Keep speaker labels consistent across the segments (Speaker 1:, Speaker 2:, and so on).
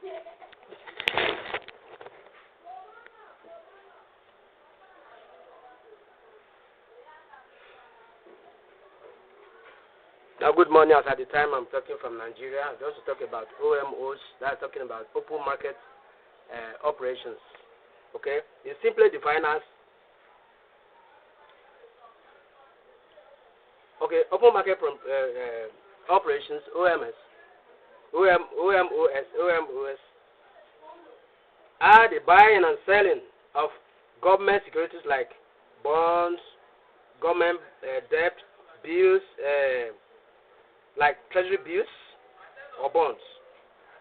Speaker 1: Now, good morning. As at the time I'm talking from Nigeria, just to talk about OMOs. That's talking about open market operations. Okay, it's simply defined as open market operations OMOS are the buying and selling of government securities like bonds, government debt, bills, like treasury bills or bonds,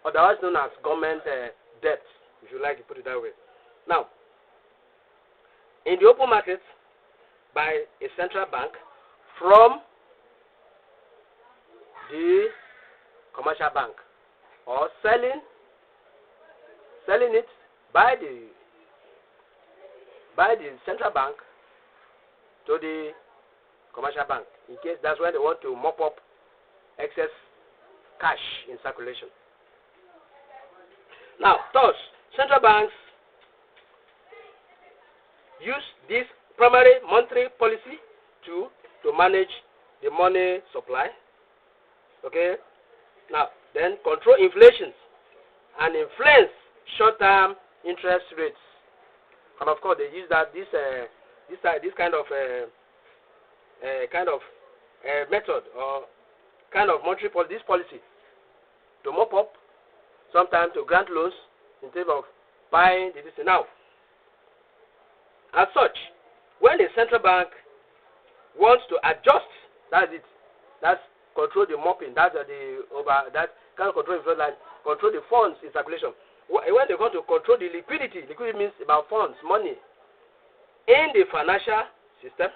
Speaker 1: otherwise known as government debt, if you like to put it that way. Now, in the open market by a central bank from the commercial bank, or selling it by the central bank to the commercial bank, in case that's when they want to mop up excess cash in circulation. Now, thus, central banks use this primary monetary policy to manage the money supply. Okay. Now, then control inflation and influence short-term interest rates. And of course, they use this kind of method or kind of monetary policy to mop up, sometimes to grant loans instead of buying the this. Now, as such, when the central bank wants to adjust, that's it. That's control the mopping. That kind of control control the funds in circulation. When they want to control the liquidity means about funds, money in the financial system.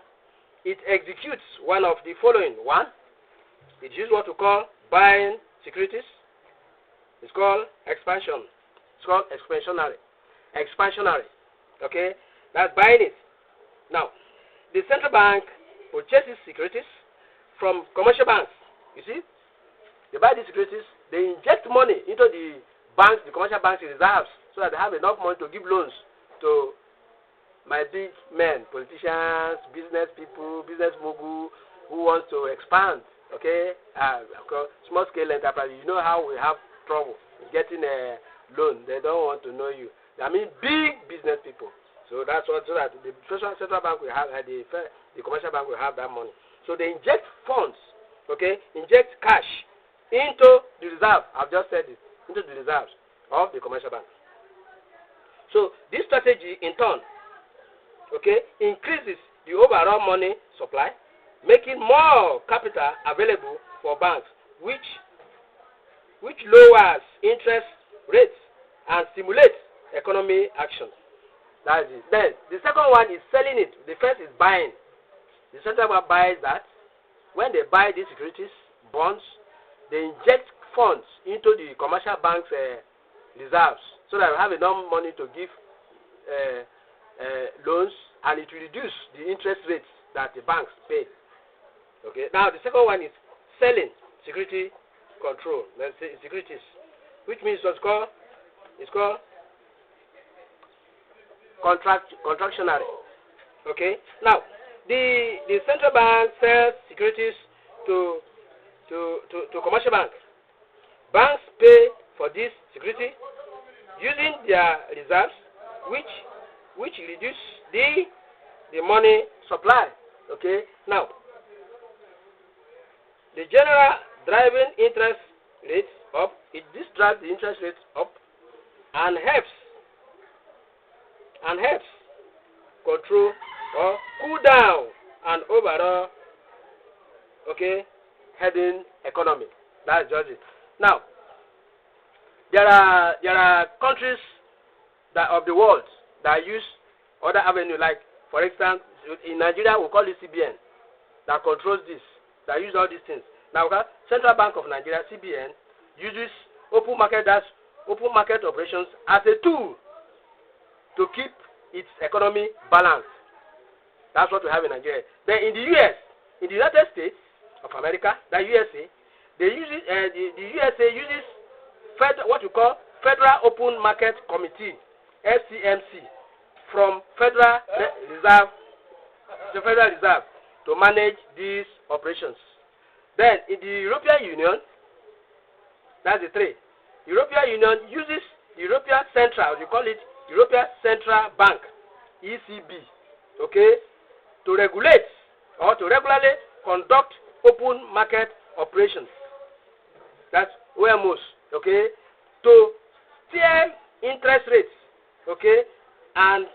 Speaker 1: It executes one of the following. One, it uses what we call buying securities. It's called expansion. It's called expansionary. Okay, that's buying it. Now, the central bank purchases securities from commercial banks. You see, they buy these securities. They inject money into the banks, the commercial banks' reserves, so that they have enough money to give loans to my big men, politicians, business people, business mogul who wants to expand. Okay, small scale enterprise. You know how we have trouble getting a loan. They don't want to know you. I mean, big business people. So that's what. So that the central bank will have, the commercial bank will have that money. So they inject funds. Okay, inject cash into the reserve. I've just said it, into the reserves of the commercial bank. So this strategy, in turn, increases the overall money supply, making more capital available for banks, which lowers interest rates and stimulates economic action. That is it. Then the second one is selling it. The first is buying. The central bank buys that. When they buy these securities, bonds, they inject funds into the commercial bank's reserves, so that they have enough money to give loans, and it will reduce the interest rates that the banks pay. Okay. Now the second one is selling security control. Let's say securities, which means it's called contractionary. Okay. Now the central bank sells securities to commercial banks. Banks pay for this security using their reserves, which reduce the money supply. Okay. Now, the general driving interest rates up. This drives the interest rates up and helps control or cool down an overall heading economy. That's just it. Now, there are countries of the world that use other avenue, like for instance in Nigeria we call it CBN, that controls this, that use all these things. Now, Central Bank of Nigeria, CBN, uses open market operations as a tool to keep its economy balanced. That's what we have in Nigeria. Then in the US, in the United States of America, the USA, they use it, the USA uses what you call Federal Open Market Committee, FCMC, from Federal Reserve to manage these operations. Then in the European Union, that's the three. European Union uses European Central, we call it European Central Bank, ECB, okay, to regulate or to regularly conduct open market operations. That's OMOs, okay, to steer interest rates, okay, and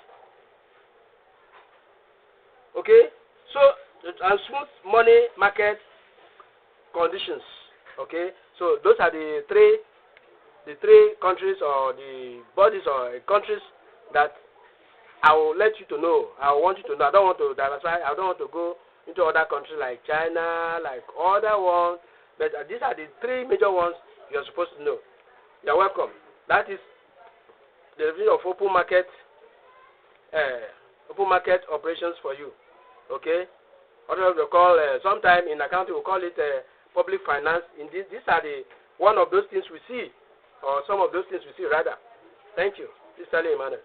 Speaker 1: smooth money market conditions, okay. So those are the three countries or the bodies or countries that I will let you to know. I want you to know. I don't want to diversify. I don't want to go into other countries like China, like other ones. But these are the three major ones you're supposed to know. You're welcome. That is the review of open market operations for you. Okay. Otherwise, we call sometime in accounting we call it public finance. In these are the one of those things we see, or some of those things we see rather. Thank you. This is Stanley Emmanuel.